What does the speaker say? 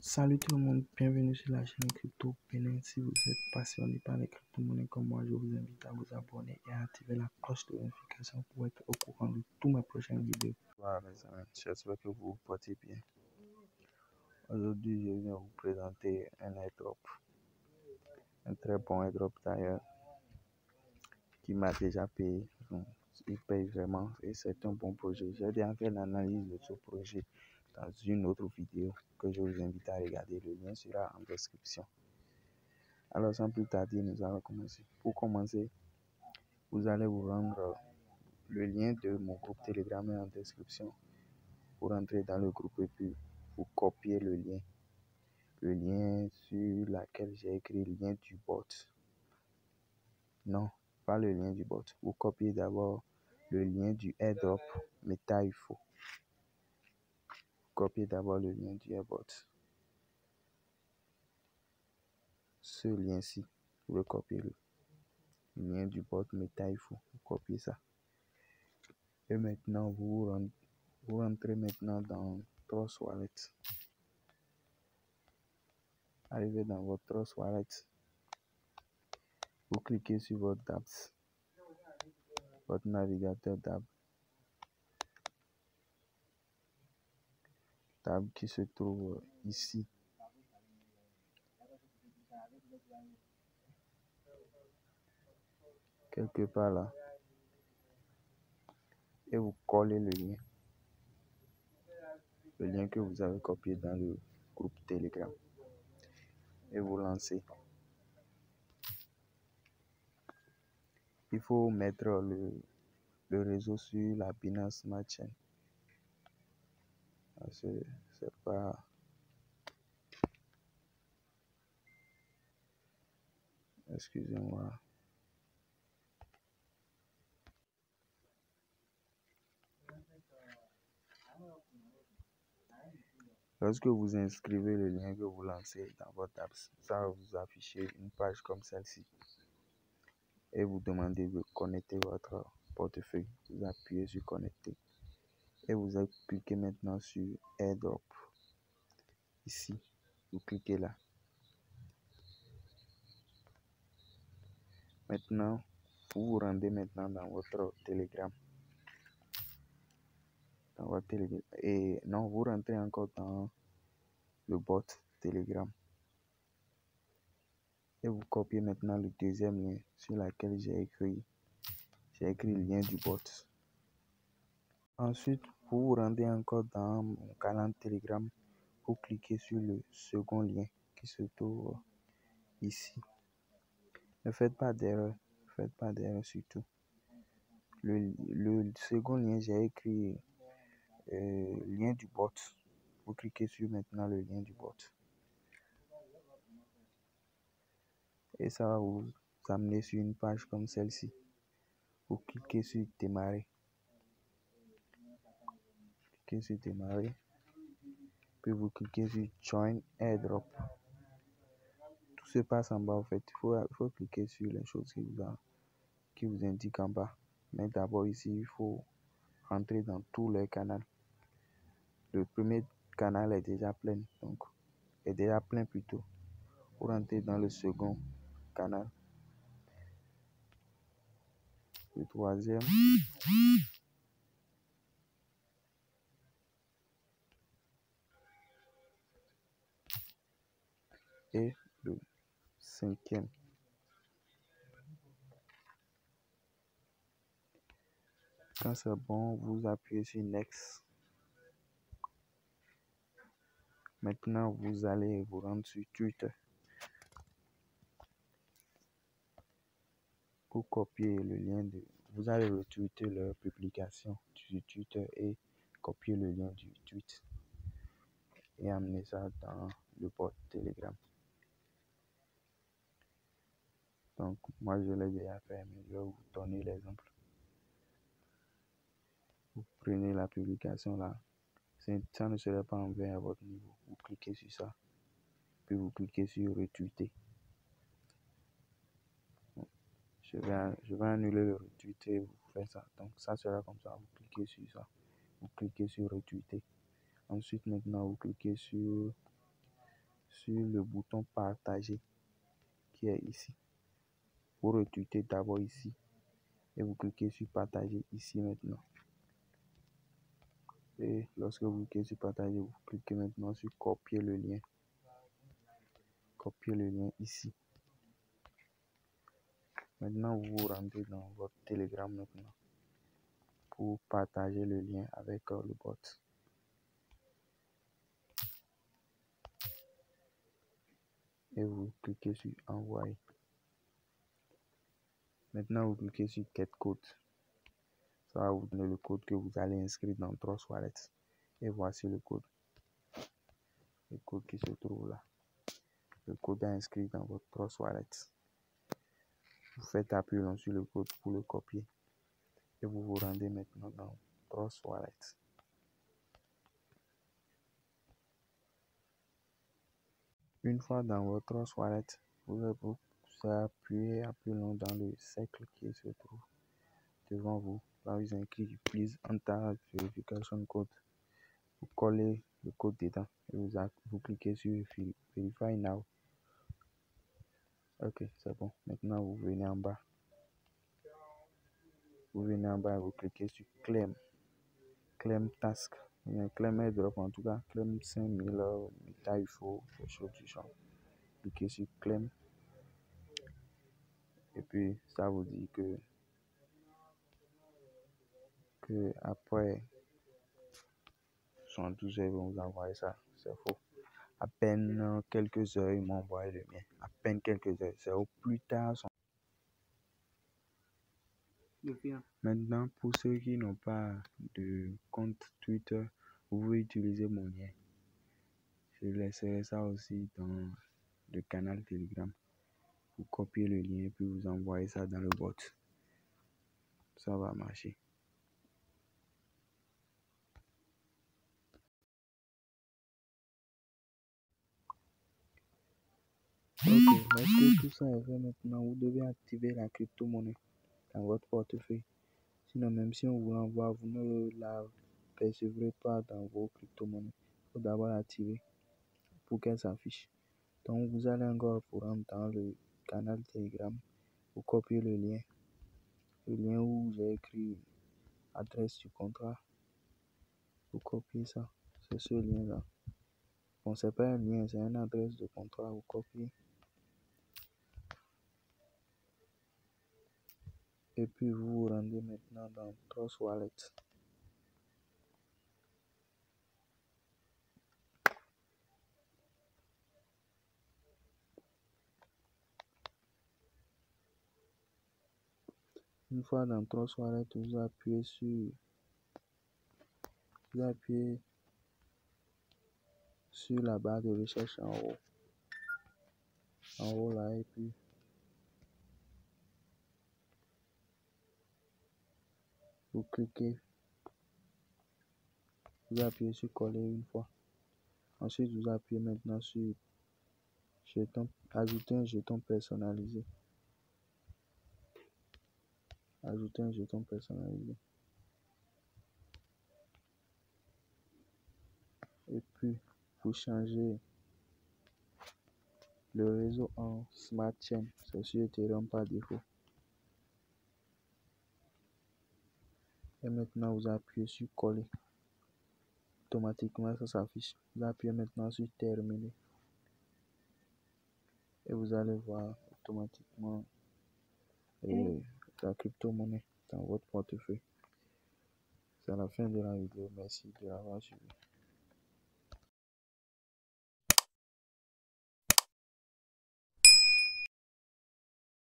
Salut tout le monde, bienvenue sur la chaîne Crypto Pénin. Si vous êtes passionné par les crypto-monnaies comme moi, je vous invite à vous abonner et à activer la cloche de notification pour être au courant de toutes mes prochaines vidéos. Voilà mes amis, j'espère que vous vous portez bien. Aujourd'hui, je viens vous présenter un airdrop, un très bon airdrop d'ailleurs, qui m'a déjà payé. Donc, il paye vraiment et c'est un bon projet. J'ai déjà fait l'analyse de ce projet dans une autre vidéo que je vous invite à regarder. Le lien sera en description. Alors, sans plus tarder, nous allons commencer. Pour commencer, vous allez vous rendre, le lien de mon groupe Telegram est en description. Vous rentrez dans le groupe et puis vous copiez le lien sur lequel j'ai écrit le lien du bot. Non, pas le lien du bot. Vous copiez d'abord le lien du airdrop MetaIFO. Copiez d'abord le lien du airdrop. Ce lien-ci, vous le copiez le lien du bot MetaIFO. Vous copiez ça. Et maintenant, vous rentrez maintenant dans Trust Wallet. Arrivé dans votre Trust Wallet, vous cliquez sur votre dApps, votre navigateur dApp qui se trouve ici. Quelque part là. Et vous collez le lien que vous avez copié dans le groupe Telegram. Et vous lancez. Il faut mettre le réseau sur la Binance Smart Chain. C'est pas... Excusez-moi. Lorsque vous inscrivez le lien que vous lancez dans votre app, ça va vous afficher une page comme celle-ci. Et vous demandez de connecter votre portefeuille. Vous appuyez sur connecter. Et vous cliquez maintenant sur airdrop. Ici, vous cliquez là. Maintenant, vous vous rendez maintenant dans votre Telegram. Et non, vous rentrez encore dans le bot Telegram. Et vous copiez maintenant le deuxième lien sur lequel j'ai écrit le lien du bot. Ensuite, vous vous rendez encore dans mon canal Telegram. Vous cliquez sur le second lien qui se trouve ici. Ne faites pas d'erreur. Surtout. Le second lien, j'ai écrit lien du bot. Vous cliquez sur maintenant le lien du bot. Et ça va vous amener sur une page comme celle-ci. Vous cliquez sur démarrer. Puis vous cliquez sur join airdrop. Tout se passe en bas en fait. Il faut cliquer sur les choses qui vous indiquent en bas. Mais d'abord ici, il faut rentrer dans tous les canaux. Le premier canal est déjà plein, plutôt. Vous rentrez dans le second canal. Le troisième. Et le cinquième. Quand c'est bon, vous appuyez sur Next. Maintenant, vous allez vous rendre sur Twitter. Pour copier le lien vous allez retweeter leur publication sur Twitter et copier le lien du tweet et amener ça dans le bot Telegram. Donc, moi, je l'ai déjà fait, mais je vais vous donner l'exemple. Vous prenez la publication là. Ça ne serait pas en vert à votre niveau. Vous cliquez sur ça. Puis vous cliquez sur retweeter. Je vais annuler le retweet et vous faites ça. Donc, ça sera comme ça. Vous cliquez sur ça. Vous cliquez sur retweeter. Ensuite, maintenant, vous cliquez sur sur le bouton partager qui est ici. Vous retweetez d'abord ici et vous cliquez sur partager ici maintenant. Et lorsque vous cliquez sur partager, vous cliquez maintenant sur copier le lien. Copier le lien ici. Maintenant, vous vous rendez dans votre Telegram maintenant pour partager le lien avec le bot. Et vous cliquez sur envoyer. Maintenant, vous cliquez sur get code. Ça va vous donner le code que vous allez inscrire dans Trust Wallet. Et voici le code. Le code qui se trouve là. Le code à inscrire dans votre Trust Wallet. Vous faites appui sur le code pour le copier. Et vous vous rendez maintenant dans Trust Wallet. Une fois dans votre Trust Wallet, vous appuyez dans le cercle qui se trouve devant vous. Là, vous écrit Please enter verification code. Vous collez le code dedans et vous cliquez sur Verify Now. Ok, c'est bon. Maintenant, vous venez en bas. Vous venez en bas et vous cliquez sur Claim. Claim Task. Claim Airdrop en tout cas. Claim 5000 méta UFO, des choses du genre. Cliquez sur Claim. Et puis, ça vous dit que après 72 heures, ils vont vous envoyer ça. C'est faux. À peine quelques heures, ils m'ont envoyé le mien. À peine quelques heures. C'est au plus tard. Maintenant, pour ceux qui n'ont pas de compte Twitter, vous pouvez utiliser mon lien. Je laisserai ça aussi dans le canal Telegram. Vous copiez le lien puis vous envoyez ça dans le bot. Ça va marcher. Ok, lorsque tout ça est fait maintenant, vous devez activer la crypto-monnaie dans votre portefeuille. Sinon, même si on vous l'envoie, vous ne la percevrez pas dans vos crypto-monnaies. Il faut d'abord l'activer pour qu'elle s'affiche. Donc, vous allez encore pour rentrer dans le canal Telegram. Vous copiez le lien où j'ai écrit adresse du contrat. Vous copiez ça, c'est ce lien-là. Bon, c'est pas un lien, c'est une adresse de contrat. Vous copiez. Et puis vous vous rendez maintenant dans Trust Wallet. Une fois dans Trust Wallet, vous appuyez sur la barre de recherche en haut. En haut là, et puis vous cliquez. Vous appuyez sur coller une fois. Ensuite, vous appuyez maintenant sur ajouter un jeton personnalisé. Ajouter un jeton personnalisé. Et puis, vous changez le réseau en Smart Chain. C'est sur Ethereum par défaut. Et maintenant, vous appuyez sur coller. Automatiquement, ça s'affiche. Vous appuyez maintenant sur terminer. Et vous allez voir automatiquement la crypto-monnaie dans votre portefeuille. C'est la fin de la vidéo. Merci de l'avoir suivi.